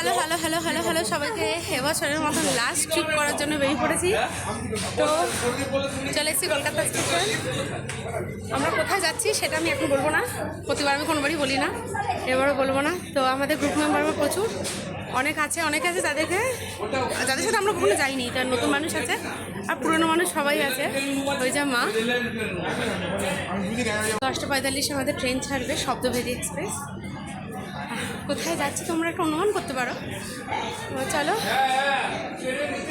Hello hello hello hello hello সবাইকে এবছরের মতন লাস্ট ট্রিপ করার জন্য বেরিয়ে পড়েছি। তো চলে এসেছি কলকাতা স্টেশন। আমরা কোথায় যাচ্ছি সেটা আমি এখন বলবো না, প্রতিবার আমি কোনোবারই বলি না, এবারও বলবো না। তো আমাদের গ্রুপ মেম্বার প্রচুর অনেকে আছে তাদেরকে যাদের সাথে আমরা কখনো যাইনি, তার নতুন মানুষ আছে আর পুরনো মানুষ সবাই আছে। ওই যা মা 10:45 আমাদের ট্রেন ছাড়বে, শব্দভেদী এক্সপ্রেস। কোথায় যাচ্ছি তোমরা একটা অনুমান করতে পারো। চলো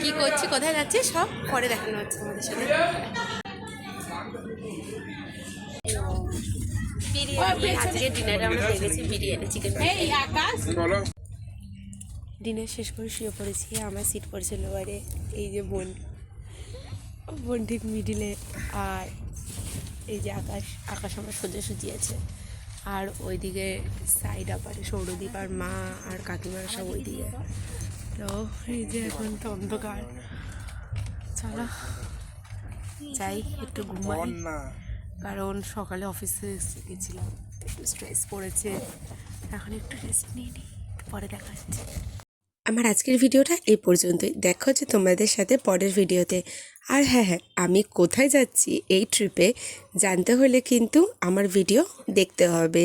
কি করছি, কোথায় যাচ্ছি সব পরে দেখানো হচ্ছে আমাদের সাথে। আজকে ডিনারে আমরা দেখেছি বিরিয়ানি, চিকেন। ডিনার শেষ করে শুয়ে পড়েছি, আমার সিট পড়েছিল এবারে এই যে বোন ঠিক মিডিলে, আর এই যে আকাশ আমার সোজাসুজি আছে, আর ওইদিকে সাইড আপারে সৌরদীপ আর মা আর কাকিমার সব ওইদিকে। তো এই যে এখন তো অন্ধকার, চলো যাই একটু ঘুমাই, কারণ সকালে অফিসে গেছিলাম, একটু স্ট্রেস পড়েছে, এখন একটু রেস্ট নিয়ে নিই, পরে দেখা হচ্ছে। আমার আজকের ভিডিওটা এই পর্যন্তই, দেখা হচ্ছে তোমাদের সাথে পরের ভিডিওতে। আর হ্যাঁ, আমি কোথায় যাচ্ছি এই ট্রিপে জানতে হলে কিন্তু আমার ভিডিও দেখতে হবে।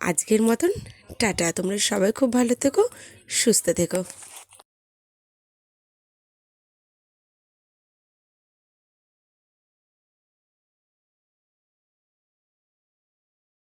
আজকের মতন টাটা, তোমরা সবাই খুব ভালো থেকো, সুস্থ থেকো।